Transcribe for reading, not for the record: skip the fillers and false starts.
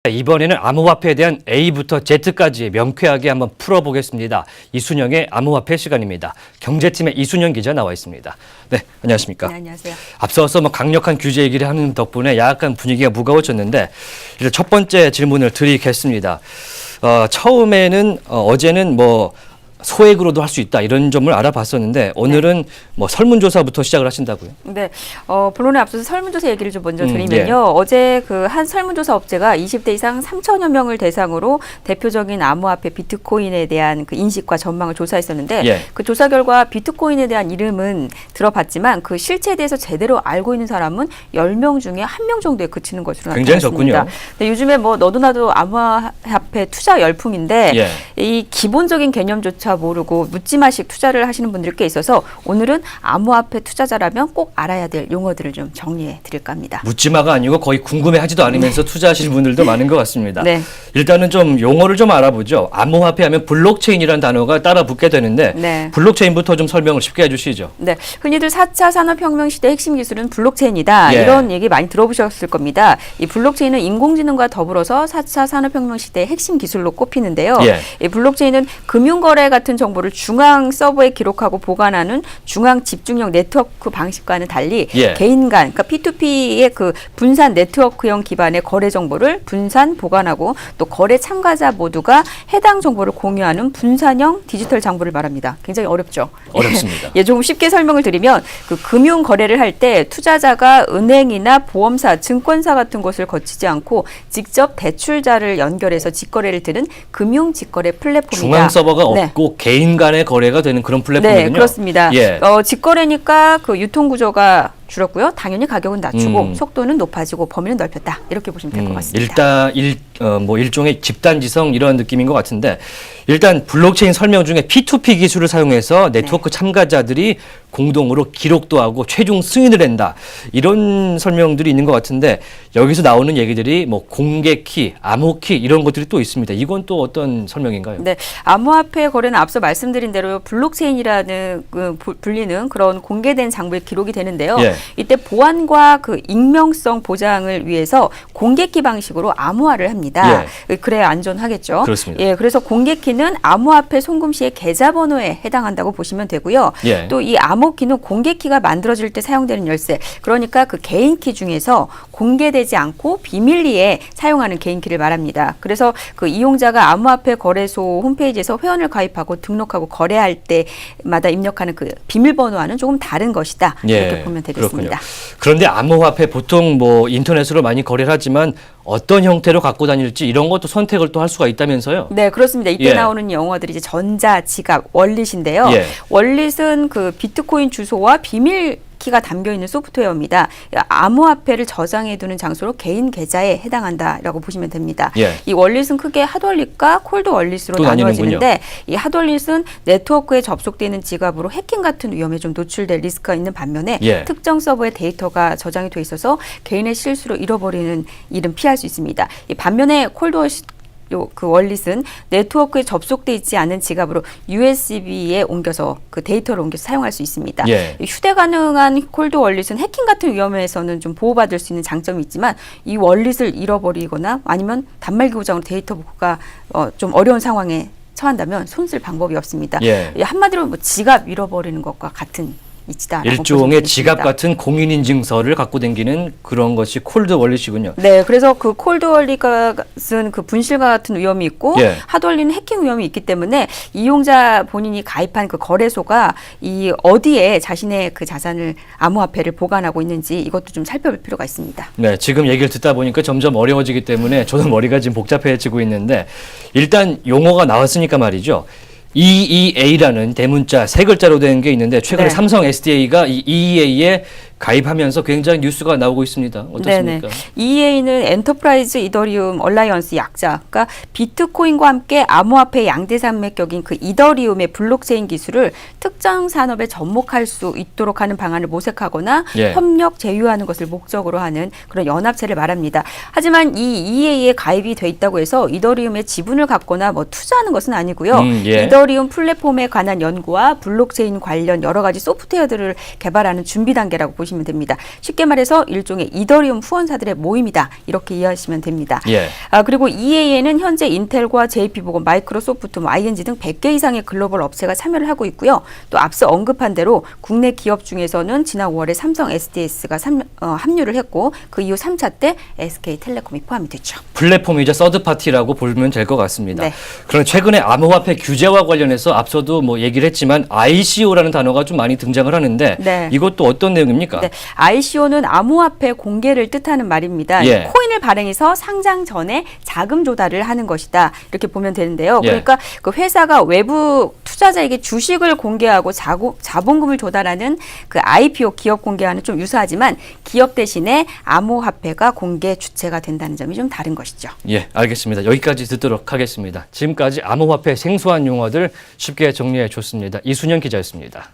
이번에는 암호화폐에 대한 A부터 Z까지 명쾌하게 한번 풀어보겠습니다. 이순영의 암호화폐 시간입니다. 경제팀의 이순영 기자 나와 있습니다. 네, 안녕하십니까? 네, 안녕하세요. 앞서서 강력한 규제 얘기를 하는 덕분에 약간 분위기가 무거워졌는데 이제 첫 번째 질문을 드리겠습니다. 처음에는 어제는 소액으로도 할 수 있다 이런 점을 알아봤었는데 오늘은 설문조사부터 시작을 하신다고요? 네, 본론에 앞서서 설문조사 얘기를 좀 먼저 드리면요. 어제 그 한 설문조사 업체가 20대 이상 3천여 명을 대상으로 대표적인 암호화폐 비트코인에 대한 그 인식과 전망을 조사했었는데 그 조사 결과 비트코인에 대한 이름은 들어봤지만 그 실체에 대해서 제대로 알고 있는 사람은 10명 중에 1명 정도에 그치는 것으로 나타났습니다. 굉장히 적군요. 근데 요즘에 너도 나도 암호화폐 투자 열풍인데 이 기본적인 개념조차 모르고 묻지마식 투자를 하시는 분들이 꽤 있어서 오늘은 암호화폐 투자자라면 꼭 알아야 될 용어들을 좀 정리해 드릴까 합니다. 묻지마가 아니고 거의 궁금해하지도 않으면서 투자하시는 분들도 많은 것 같습니다. 네. 일단은 좀 용어를 좀 알아보죠. 암호화폐 하면 블록체인이라는 단어가 따라 붙게 되는데 블록체인부터 좀 설명을 쉽게 해주시죠. 네, 흔히들 4차 산업혁명 시대 핵심 기술은 블록체인이다. 이런 얘기 많이 들어보셨을 겁니다. 이 블록체인은 인공지능과 더불어서 4차 산업혁명 시대의 핵심 기술로 꼽히는데요. 이 블록체인은 금융거래 같은 정보를 중앙 서버에 기록하고 보관하는 중앙 집중형 네트워크 방식과는 달리 개인 간, 그러니까 P2P의 그 분산 네트워크형 기반의 거래 정보를 분산 보관하고 또 거래 참가자 모두가 해당 정보를 공유하는 분산형 디지털 장부를 말합니다. 굉장히 어렵죠? 어렵습니다. 조금 쉽게 설명을 드리면 그 금융 거래를 할 때 투자자가 은행이나 보험사, 증권사 같은 곳을 거치지 않고 직접 대출자를 연결해서 직거래를 드는 금융 직거래 플랫폼이다. 중앙 서버가 없고 개인 간의 거래가 되는 그런 플랫폼이군요. 네, 그렇습니다. 직거래니까 그 유통 구조가 줄었고요. 당연히 가격은 낮추고 속도는 높아지고 범위는 넓혔다. 이렇게 보시면 될 것 같습니다. 일종의 집단지성 이런 느낌인 것 같은데 일단 블록체인 설명 중에 P2P 기술을 사용해서 네트워크 참가자들이 공동으로 기록도 하고 최종 승인을 한다. 이런 설명들이 있는 것 같은데 여기서 나오는 얘기들이 공개키, 암호키 이런 것들이 또 있습니다. 이건 또 어떤 설명인가요? 네, 암호화폐 거래는 앞서 말씀드린 대로 블록체인이라는 불리는 그런 공개된 장부에 기록이 되는데요. 이때 보안과 그 익명성 보장을 위해서 공개키 방식으로 암호화를 합니다. 그래야 안전하겠죠. 그렇습니다. 그래서 공개키는 암호화폐 송금 시의 계좌번호에 해당한다고 보시면 되고요. 또 이 암호키는 공개키가 만들어질 때 사용되는 열쇠, 그러니까 그 개인키 중에서 공개되지 않고 비밀리에 사용하는 개인키를 말합니다. 그래서 그 이용자가 암호화폐 거래소 홈페이지에서 회원을 가입하고 등록하고 거래할 때마다 입력하는 그 비밀번호와는 조금 다른 것이다. 이렇게 보면 되겠습니다. 그렇군요. 그런데 암호화폐 보통 인터넷으로 많이 거래를 하지만 어떤 형태로 갖고 다닐지 이런 것도 선택을 또 할 수가 있다면서요? 네, 그렇습니다. 이때 나오는 용어들이 이제 전자, 지갑, 월릿인데요. 월릿은 그 비트코인 주소와 비밀 키가 담겨 있는 소프트웨어입니다. 암호화폐를 저장해두는 장소로 개인 계좌에 해당한다라고 보시면 됩니다. 이 월릿은 크게 핫월릿과 콜드 월릿으로 나누어지는데 이 핫월릿은 네트워크에 접속되는 지갑으로 해킹 같은 위험에 좀 노출될 리스크가 있는 반면에 특정 서버에 데이터가 저장이 돼 있어서 개인의 실수로 잃어버리는 일은 피할 수 있습니다. 이 반면에 콜드 월릿 그 월릿은 네트워크에 접속돼 있지 않은 지갑으로 USB에 옮겨서 그 데이터를 옮겨서 사용할 수 있습니다. 휴대 가능한 콜드 월릿은 해킹 같은 위험에서는 좀 보호받을 수 있는 장점이 있지만 이 월릿을 잃어버리거나 아니면 단말기 고장으로 데이터 복구가 좀 어려운 상황에 처한다면 손쓸 방법이 없습니다. 한마디로 지갑 잃어버리는 것과 같은 일종의 지갑 같은 공인인증서를 갖고 다니는 그런 것이 콜드 월릿이군요. 네, 그래서 그 콜드 월릿은 그 분실과 같은 위험이 있고 핫월릿은 해킹 위험이 있기 때문에 이용자 본인이 가입한 그 거래소가 이 어디에 자신의 그 자산을 암호화폐를 보관하고 있는지 이것도 좀 살펴볼 필요가 있습니다. 네, 지금 얘기를 듣다 보니까 점점 어려워지기 때문에 저도 머리가 지금 복잡해지고 있는데 일단 용어가 나왔으니까 말이죠. EEA라는 대문자 세 글자로 된 게 있는데 최근에 삼성 SDA가 이 EEA에 가입하면서 굉장히 뉴스가 나오고 있습니다. 어떻습니까? EEA는 엔터프라이즈 이더리움 얼라이언스 약자, 그러니까 비트코인과 함께 암호화폐 양대 산맥격인 그 이더리움의 블록체인 기술을 특정 산업에 접목할 수 있도록 하는 방안을 모색하거나 협력 제휴하는 것을 목적으로 하는 그런 연합체를 말합니다. 하지만 이 EEA에 가입이 돼 있다고 해서 이더리움의 지분을 갖거나 투자하는 것은 아니고요. 이더리움 플랫폼에 관한 연구와 블록체인 관련 여러 가지 소프트웨어들을 개발하는 준비 단계라고 보시면 보시면 됩니다. 쉽게 말해서 일종의 이더리움 후원사들의 모임이다. 이렇게 이해하시면 됩니다. 예. 그리고 EA에는 현재 인텔과 JP보건, 마이크로소프트, ING 등 100개 이상의 글로벌 업체가 참여를 하고 있고요. 또 앞서 언급한 대로 국내 기업 중에서는 지난 5월에 삼성 SDS가 합류를 했고 그 이후 3차 때 SK텔레콤이 포함이 됐죠. 플랫폼이자 서드파티라고 보면 될 것 같습니다. 네. 그럼 최근에 암호화폐 규제와 관련해서 앞서도 뭐 얘기를 했지만 ICO라는 단어가 좀 많이 등장을 하는데 네. 이것도 어떤 내용입니까? 네. ICO는 암호화폐 공개를 뜻하는 말입니다. 예. 코인을 발행해서 상장 전에 자금 조달을 하는 것이다. 이렇게 보면 되는데요. 예. 그러니까 그 회사가 외부 투자자에게 주식을 공개하고 자본금을 조달하는 그 IPO 기업 공개와는 좀 유사하지만 기업 대신에 암호화폐가 공개 주체가 된다는 점이 좀 다른 것이죠. 예, 알겠습니다. 여기까지 듣도록 하겠습니다. 지금까지 암호화폐 생소한 용어들 쉽게 정리해 줬습니다. 이순영 기자였습니다.